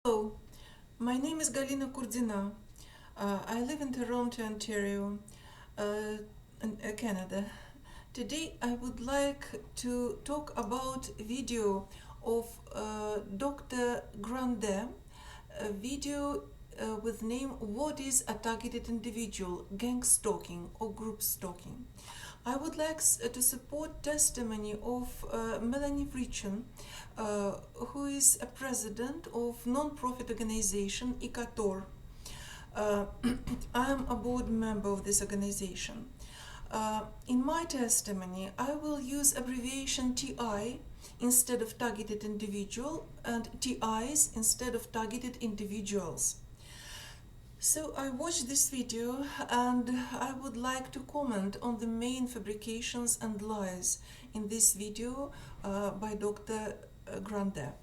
Hello, my name is Galina Kurdina. I live in Toronto, Ontario, Canada. Today I would like to talk about a video of Dr. Grande, a video with name "What is a targeted individual, gang stalking or group stalking?" I would like to support testimony of Melanie Vrichin, who is a president of non-profit organization ICATOR. I am a board member of this organization. In my testimony, I will use abbreviation TI instead of targeted individual and TIs instead of targeted individuals. So I watched this video and I would like to comment on the main fabrications and lies in this video by Dr. Grande.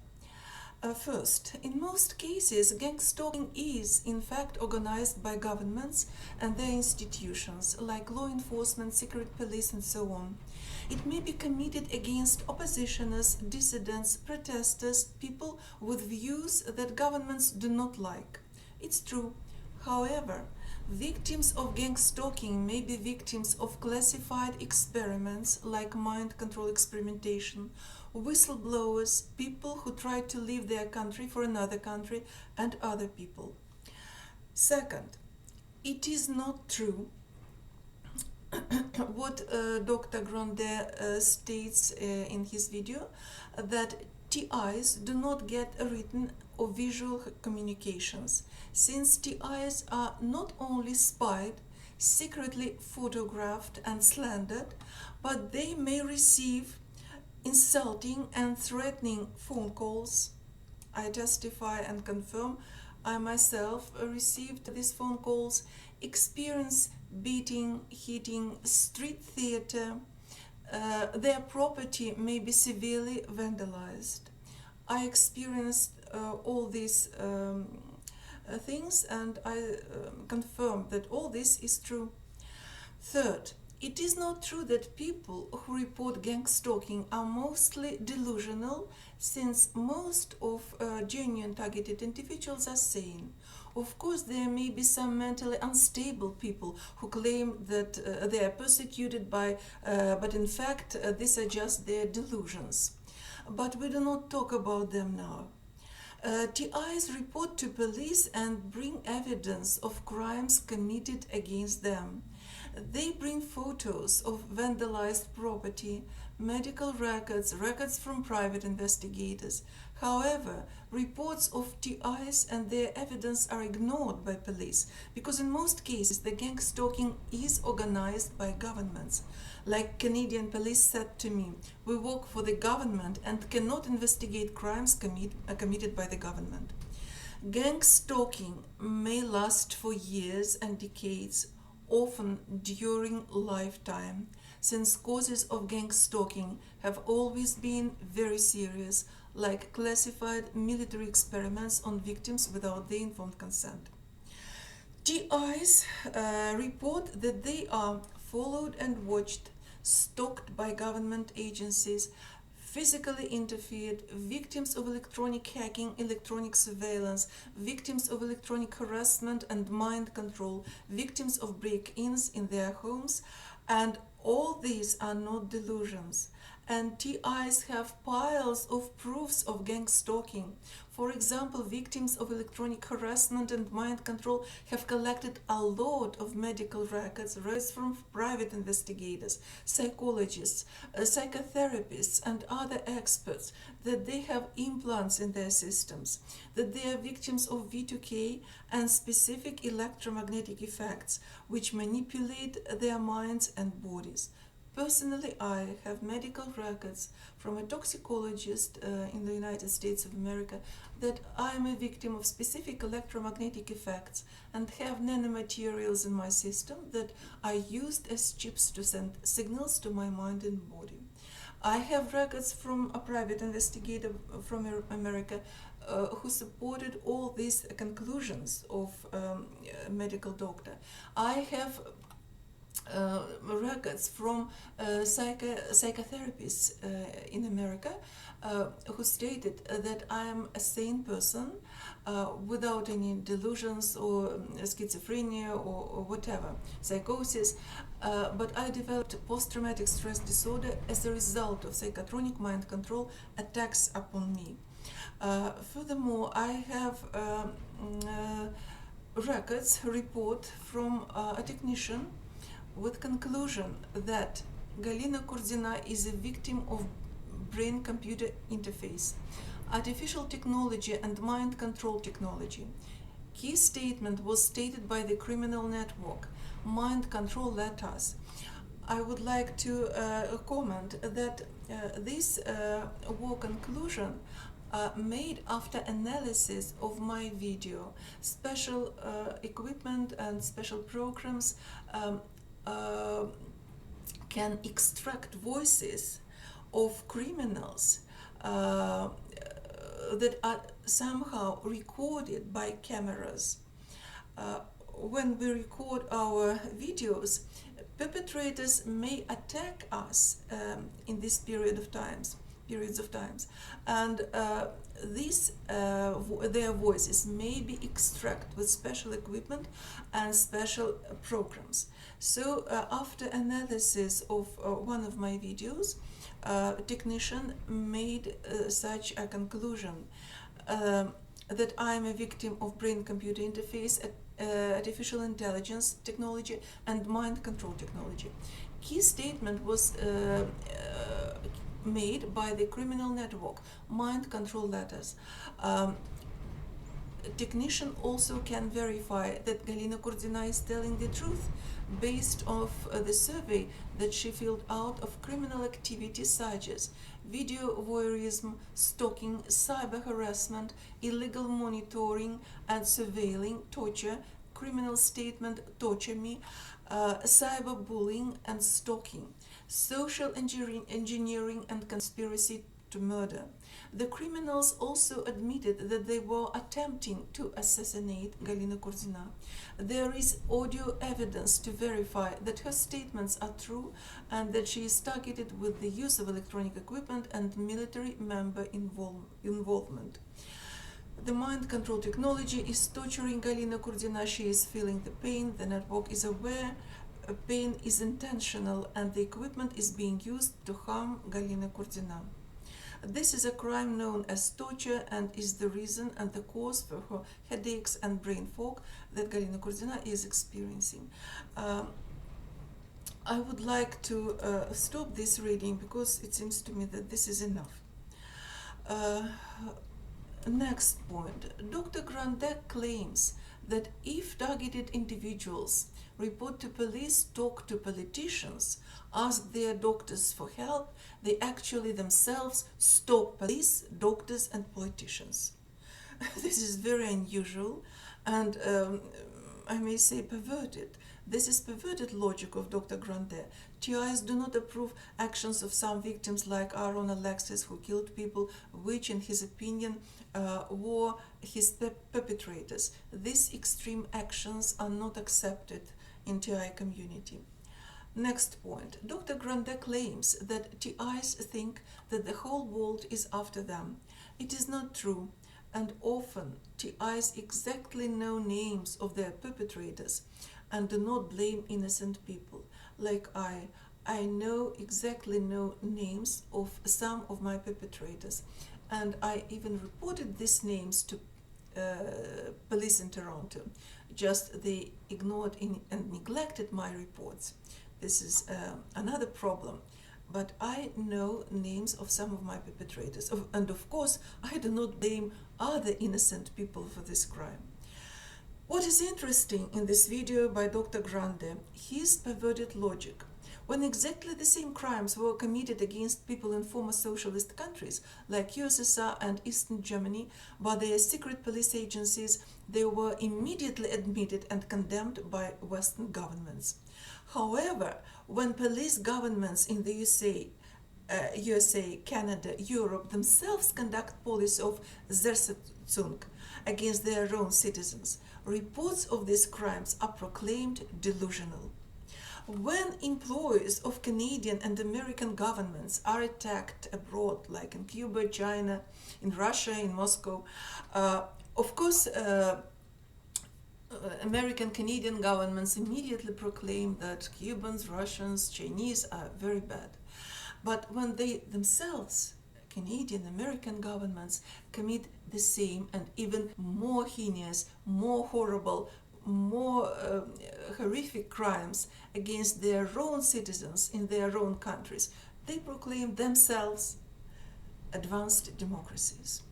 First, in most cases, gang stalking is in fact organized by governments and their institutions like law enforcement, secret police and so on. It may be committed against oppositioners, dissidents, protesters, people with views that governments do not like. It's true. However, victims of gang stalking may be victims of classified experiments like mind control experimentation, whistleblowers, people who try to leave their country for another country, and other people. Second, it is not true what Dr. Grande states in his video, that TIs do not get written or visual communications, since TIs are not only spied, secretly photographed and slandered, but they may receive insulting and threatening phone calls. I testify and confirm I myself received these phone calls, experience beating, hitting, street theater. Their property may be severely vandalized. I experienced all these things and I confirm that all this is true. Third, it is not true that people who report gang stalking are mostly delusional, since most of genuine targeted individuals are sane. Of course, there may be some mentally unstable people who claim that they are persecuted but in fact these are just their delusions. But we do not talk about them now. TIs report to police and bring evidence of crimes committed against them. They bring photos of vandalized property, medical records, records from private investigators. However, reports of TIs and their evidence are ignored by police because in most cases the gang stalking is organized by governments. Like Canadian police said to me, we work for the government and cannot investigate crimes committed by the government. Gang stalking may last for years and decades, often during lifetime, since causes of gang stalking have always been very serious, like classified military experiments on victims without their informed consent. TIs report that they are followed and watched, stalked by government agencies, physically interfered, victims of electronic hacking, electronic surveillance, victims of electronic harassment and mind control, victims of break-ins in their homes, and all these are not delusions. And TIs have piles of proofs of gang stalking. For example, victims of electronic harassment and mind control have collected a lot of medical records from private investigators, psychologists, psychotherapists, and other experts that they have implants in their systems, that they are victims of V2K and specific electromagnetic effects which manipulate their minds and bodies. Personally, I have medical records from a toxicologist in the United States of America that I am a victim of specific electromagnetic effects and have nanomaterials in my system that I used as chips to send signals to my mind and body. I have records from a private investigator from America who supported all these conclusions of a medical doctor. I have records from psychotherapists in America who stated that I am a sane person without any delusions or schizophrenia or whatever, psychosis, but I developed post-traumatic stress disorder as a result of psychotronic mind control attacks upon me. Furthermore, I have records report from a technician with conclusion that Galina Kurdina is a victim of brain-computer interface, artificial technology and mind control technology. Key statement was stated by the criminal network, mind control letters. I would like to comment that this war conclusion made after analysis of my video. Special equipment and special programs can extract voices of criminals that are somehow recorded by cameras. When we record our videos, perpetrators may attack us in this periods of times, and their voices may be extracted with special equipment and special programs. So after analysis of one of my videos, technician made such a conclusion that I am a victim of brain-computer interface, artificial intelligence technology, and mind control technology. Key statement was made by the criminal network, mind control letters. Technician also can verify that Galina Kurdina is telling the truth based on the survey that she filled out of criminal activities such as video voyeurism, stalking, cyber harassment, illegal monitoring and surveilling, torture, criminal statement, torture me, cyberbullying and stalking, social engineering and conspiracy to murder. The criminals also admitted that they were attempting to assassinate Galina Kurdina. There is audio evidence to verify that her statements are true and that she is targeted with the use of electronic equipment and military member involvement. The mind control technology is torturing Galina Kurdina. She is feeling the pain. The network is aware pain is intentional and the equipment is being used to harm Galina Kurdina. This is a crime known as torture and is the reason and the cause for her headaches and brain fog that Galina Kurdina is experiencing. I would like to stop this reading because it seems to me that this is enough. Next point. Dr. Grande claims that if targeted individuals report to police, talk to politicians, ask their doctors for help, they actually themselves stalk police, doctors and politicians. This is very unusual and I may say perverted. This is perverted logic of Dr. Grande. TIs do not approve actions of some victims like Aaron Alexis, who killed people, which in his opinion were his perpetrators. These extreme actions are not accepted in TI community. Next point. Dr. Grande claims that TIs think that the whole world is after them. It is not true, and often TIs exactly know names of their perpetrators and do not blame innocent people. Like I know exactly names of some of my perpetrators, and I even reported these names to police in Toronto. Just they ignored and neglected my reports. This is another problem. But I know names of some of my perpetrators, and of course I do not blame other innocent people for this crime. What is interesting in this video by Dr. Grande, his perverted logic. When exactly the same crimes were committed against people in former socialist countries like USSR and Eastern Germany by their secret police agencies, they were immediately admitted and condemned by Western governments. However, when police governments in the USA, Canada, Europe themselves conduct policy of Zersetzung against their own citizens, reports of these crimes are proclaimed delusional. When employees of Canadian and American governments are attacked abroad, like in Cuba, China, in Russia, in Moscow, of course, American, Canadian governments immediately proclaim that Cubans, Russians, Chinese are very bad. But when they themselves, Canadian, American governments, commit the same and even more heinous, more horrible, more horrific crimes against their own citizens in their own countries, they proclaim themselves advanced democracies.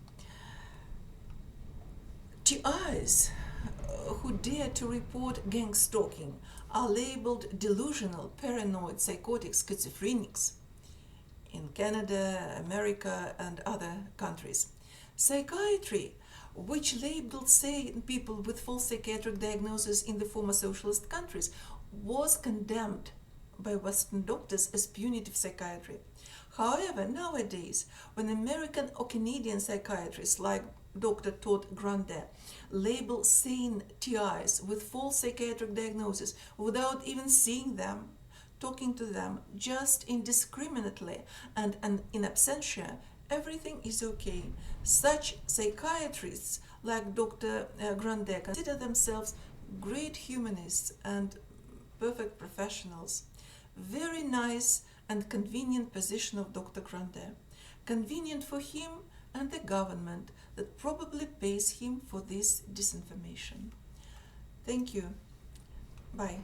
TIs who dare to report gang stalking are labeled delusional, paranoid, psychotic schizophrenics in Canada, America, and other countries. Psychiatry, which labeled sane people with false psychiatric diagnoses in the former socialist countries, was condemned by Western doctors as punitive psychiatry. However, nowadays, when American or Canadian psychiatrists like Dr. Todd Grande label sane TIs with false psychiatric diagnosis without even seeing them, talking to them just indiscriminately and in absentia, everything is okay. Such psychiatrists like Dr. Grande consider themselves great humanists and perfect professionals. Very nice and convenient position of Dr. Grande. Convenient for him and the government that probably pays him for this disinformation. Thank you. Bye.